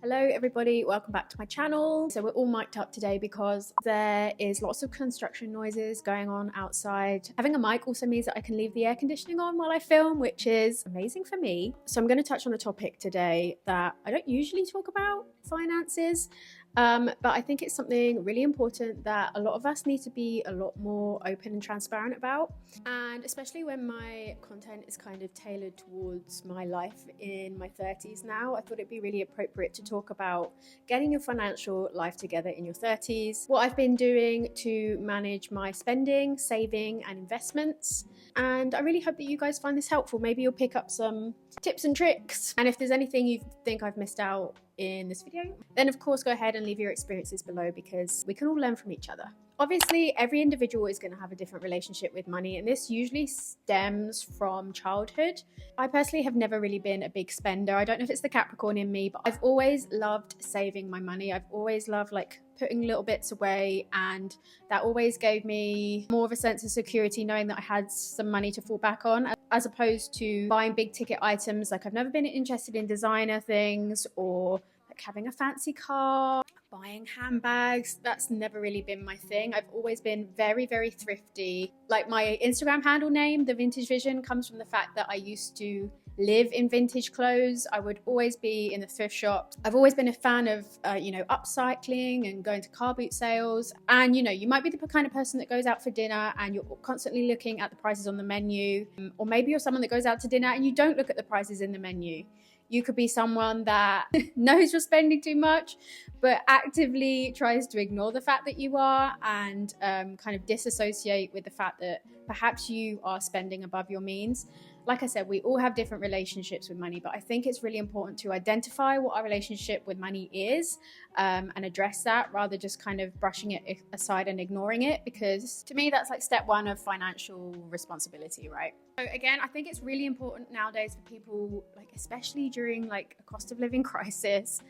Hello everybody, welcome back to my channel. So we're all mic'd up today because there is lots of construction noises going on outside. Having a mic also means that I can leave the air conditioning on while I film, which is amazing for me. So I'm going to touch on a topic today that I don't usually talk about, finances. But I think it's something really important that a lot of us need to be a lot more open and transparent about. And especially when my content is kind of tailored towards my life in my 30s now, I thought it'd be really appropriate to talk about getting your financial life together in your 30s, what I've been doing to manage my spending, saving and investments. And I really hope that you guys find this helpful. Maybe you'll pick up some tips and tricks. And if there's anything you think I've missed out in this video, then of course go ahead and leave your experiences below because we can all learn from each other. Obviously, every individual is going to have a different relationship with money, and this usually stems from childhood. I personally have never really been a big spender. I don't know if it's the Capricorn in me, but I've always loved saving my money. I've always loved putting little bits away, and that always gave me more of a sense of security knowing that I had some money to fall back on, as opposed to buying big ticket items. I've never been interested in designer things or having a fancy car, buying handbags. That's never really been my thing. I've always been very, very thrifty. My Instagram handle name, The Vintage Vision, comes from the fact that I used to live in vintage clothes. I would always be in the thrift shop. I've always been a fan of, upcycling and going to car boot sales. And, you might be the kind of person that goes out for dinner and you're constantly looking at the prices on the menu. Or maybe you're someone that goes out to dinner and you don't look at the prices in the menu. You could be someone that knows you're spending too much, but actively tries to ignore the fact that you are and kind of disassociate with the fact that perhaps you are spending above your means. Like I said, we all have different relationships with money, but I think it's really important to identify what our relationship with money is and address that rather just kind of brushing it aside and ignoring it, because to me, that's step one of financial responsibility, right? So again, I think it's really important nowadays for people, especially during a cost of living crisis.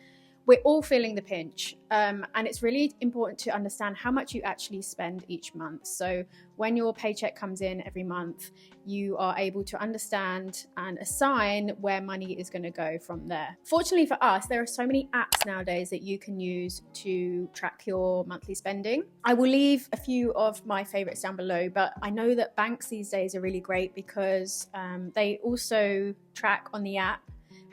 We're all feeling the pinch, and it's really important to understand how much you actually spend each month. So when your paycheck comes in every month, you are able to understand and assign where money is going to go from there. Fortunately for us, there are so many apps nowadays that you can use to track your monthly spending. I will leave a few of my favorites down below, but I know that banks these days are really great because they also track on the app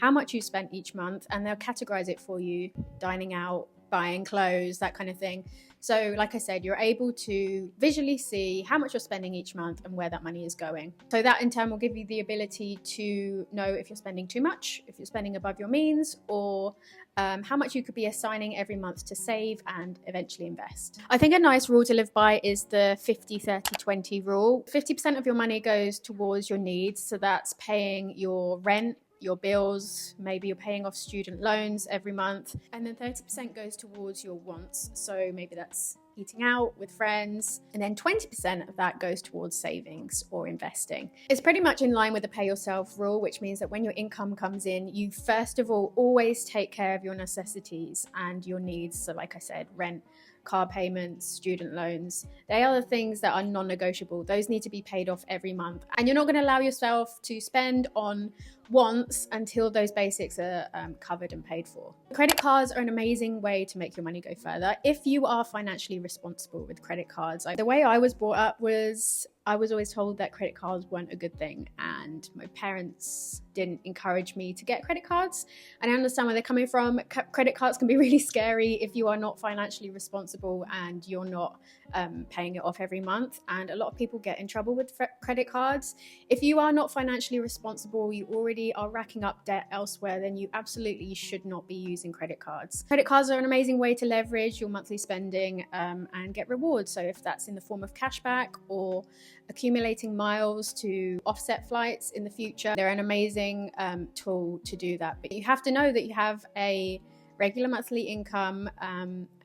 how much you spent each month, and they'll categorize it for you: dining out, buying clothes, that kind of thing. So like I said, you're able to visually see how much you're spending each month and where that money is going. So that in turn will give you the ability to know if you're spending too much, if you're spending above your means, or how much you could be assigning every month to save and eventually invest. I think a nice rule to live by is the 50-30-20 rule. 50% of your money goes towards your needs. So that's paying your rent, your bills, maybe you're paying off student loans every month, and then 30% goes towards your wants. So maybe that's eating out with friends, and then 20% of that goes towards savings or investing. It's pretty much in line with the pay yourself rule, which means that when your income comes in, you first of all always take care of your necessities and your needs. So like I said, rent, car payments, student loans, they are the things that are non-negotiable. Those need to be paid off every month, and you're not going to allow yourself to spend on wants until those basics are covered and paid for. Credit cards are an amazing way to make your money go further if you are financially responsible with credit cards. The way I was brought up was I was always told that credit cards weren't a good thing, and my parents didn't encourage me to get credit cards. And I understand where they're coming from. Credit cards can be really scary if you are not financially responsible and you're not paying it off every month. And a lot of people get in trouble with credit cards. If you are not financially responsible, you already are racking up debt elsewhere, then you absolutely should not be using credit cards. Credit cards are an amazing way to leverage your monthly spending and get rewards. So if that's in the form of cashback or accumulating miles to offset flights in the future, they're an amazing tool to do that. But you have to know that you have a regular monthly income,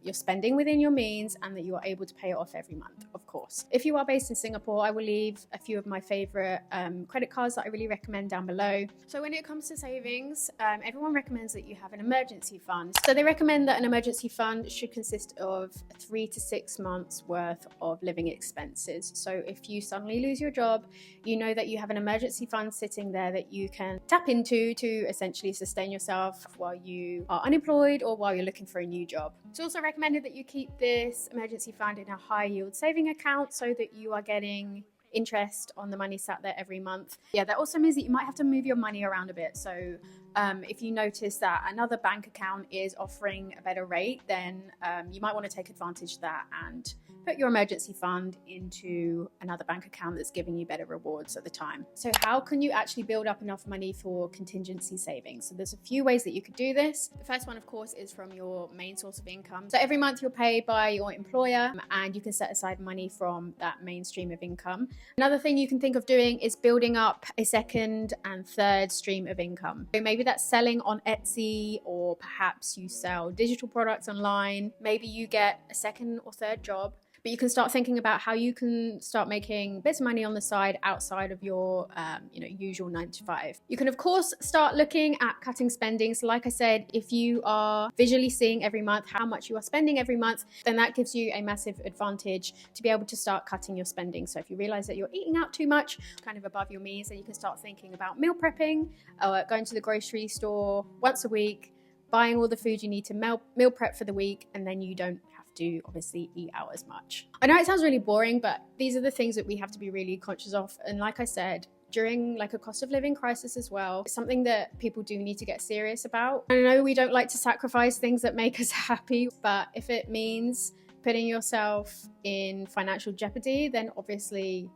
you're spending within your means and that you are able to pay it off every month, of course. If you are based in Singapore, I will leave a few of my favorite credit cards that I really recommend down below. So when it comes to savings, everyone recommends that you have an emergency fund. So they recommend that an emergency fund should consist of 3 to 6 months worth of living expenses. So if you suddenly lose your job, you know that you have an emergency fund sitting there that you can tap into to essentially sustain yourself while you are unemployed or while you're looking for a new job. It's also recommended that you keep this emergency fund in a high yield saving account so that you are getting interest on the money sat there every month. Yeah, that also means that you might have to move your money around a bit. So if you notice that another bank account is offering a better rate, then you might want to take advantage of that and put your emergency fund into another bank account that's giving you better rewards at the time. So how can you actually build up enough money for contingency savings? So there's a few ways that you could do this. The first one, of course, is from your main source of income. So every month you're paid by your employer and you can set aside money from that main stream of income. Another thing you can think of doing is building up a second and third stream of income. So maybe that's selling on Etsy, or perhaps you sell digital products online. Maybe you get a second or third job. But you can start thinking about how you can start making bits of money on the side outside of your usual 9 to 5. You can, of course, start looking at cutting spending. So like I said, if you are visually seeing every month how much you are spending every month, then that gives you a massive advantage to be able to start cutting your spending. So if you realize that you're eating out too much, kind of above your means, then you can start thinking about meal prepping, going to the grocery store once a week, buying all the food you need to meal prep for the week, and then you don't to obviously eat out as much. I know it sounds really boring, but these are the things that we have to be really conscious of. And like I said, during like a cost of living crisis as well, it's something that people do need to get serious about. I know we don't like to sacrifice things that make us happy, but if it means putting yourself in financial jeopardy, then obviously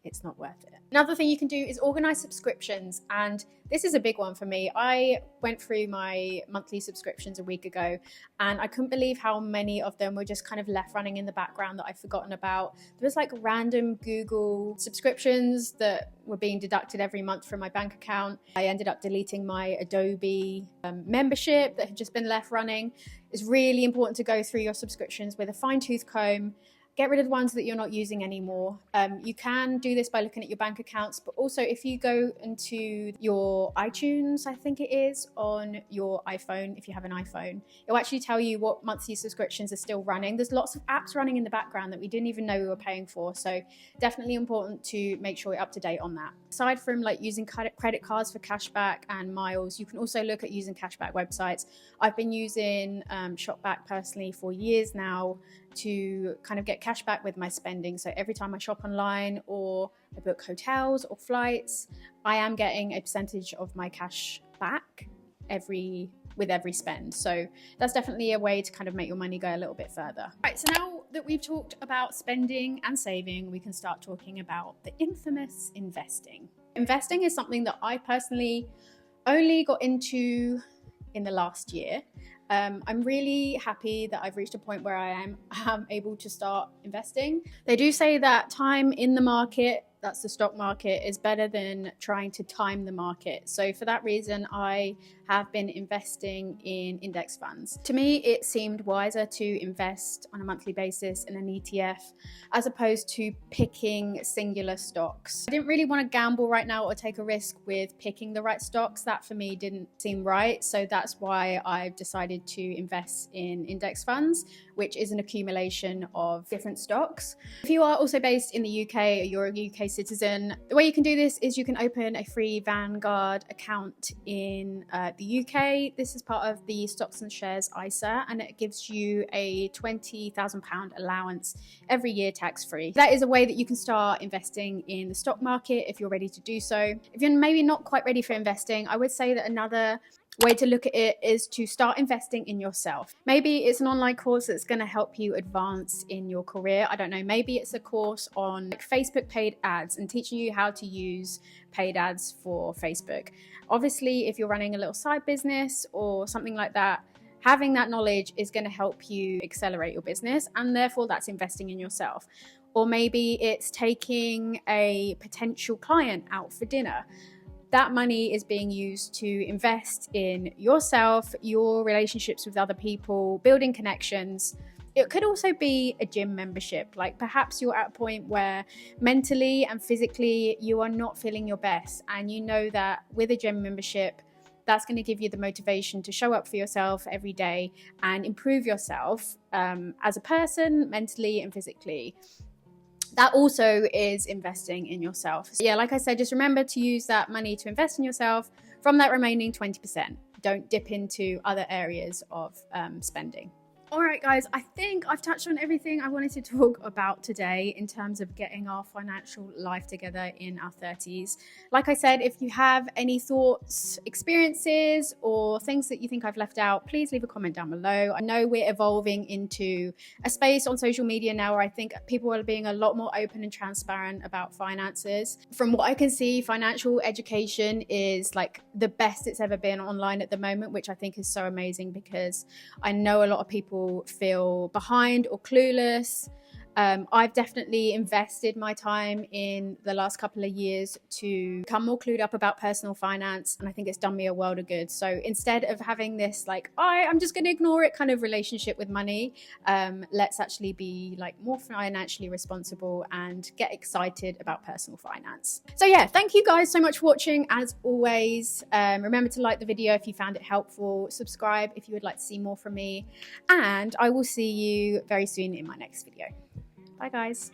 it's not worth it. Another thing you can do is organize subscriptions. And this is a big one for me. I went through my monthly subscriptions a week ago and I couldn't believe how many of them were just kind of left running in the background that I'd forgotten about. There was like random Google subscriptions that were being deducted every month from my bank account. I ended up deleting my Adobe membership that had just been left running. It's really important to go through your subscriptions with a fine-tooth comb. Get rid of the ones that you're not using anymore. You can do this by looking at your bank accounts, but also if you go into your iTunes, I think it is, on your iPhone, if you have an iPhone, it'll actually tell you what monthly subscriptions are still running. There's lots of apps running in the background that we didn't even know we were paying for. So definitely important to make sure you're up to date on that. Aside from like using credit cards for cashback and miles, you can also look at using cashback websites. I've been using Shopback personally for years now to kind of get cash back with my spending. So every time I shop online or I book hotels or flights, I am getting a percentage of my cash back with every spend. So that's definitely a way to kind of make your money go a little bit further. Right, so now that we've talked about spending and saving, we can start talking about the infamous investing. Investing is something that I personally only got into in the last year. I'm really happy that I've reached a point where I am able to start investing. They do say that time in the market, that's the stock market, is better than trying to time the market. So for that reason, I have been investing in index funds. To me, it seemed wiser to invest on a monthly basis in an ETF as opposed to picking singular stocks. I didn't really want to gamble right now or take a risk with picking the right stocks. That for me didn't seem right. So that's why I've decided to invest in index funds, which is an accumulation of different stocks. If you are also based in the UK or you're a UK citizen, the way you can do this is you can open a free Vanguard account in the UK. This is part of the Stocks and Shares ISA, and it gives you a £20,000 allowance every year tax-free. That is a way that you can start investing in the stock market if you're ready to do so. If you're maybe not quite ready for investing, I would say that another way to look at it is to start investing in yourself. Maybe it's an online course that's going to help you advance in your career. I don't know, maybe it's a course on like Facebook paid ads and teaching you how to use paid ads for Facebook. Obviously, if you're running a little side business or something like that, having that knowledge is going to help you accelerate your business, and therefore that's investing in yourself. Or maybe it's taking a potential client out for dinner. That money is being used to invest in yourself, your relationships with other people, building connections. It could also be a gym membership. Like perhaps you're at a point where mentally and physically you are not feeling your best, and you know that with a gym membership, that's going to give you the motivation to show up for yourself every day and improve yourself as a person, mentally and physically. That also is investing in yourself. So yeah, like I said, just remember to use that money to invest in yourself. From that remaining 20%, don't dip into other areas of spending. All right, guys, I think I've touched on everything I wanted to talk about today in terms of getting our financial life together in our 30s. Like I said, if you have any thoughts, experiences, or things that you think I've left out, please leave a comment down below. I know we're evolving into a space on social media now where I think people are being a lot more open and transparent about finances. From what I can see, financial education is like the best it's ever been online at the moment, which I think is so amazing, because I know a lot of people feel behind or clueless. I've definitely invested my time in the last couple of years to become more clued up about personal finance, and I think it's done me a world of good. So instead of having this like, I'm just going to ignore it kind of relationship with money, let's actually be like more financially responsible and get excited about personal finance. So yeah, thank you guys so much for watching. As always, remember to like the video if you found it helpful, subscribe if you would like to see more from me, and I will see you very soon in my next video. Bye guys.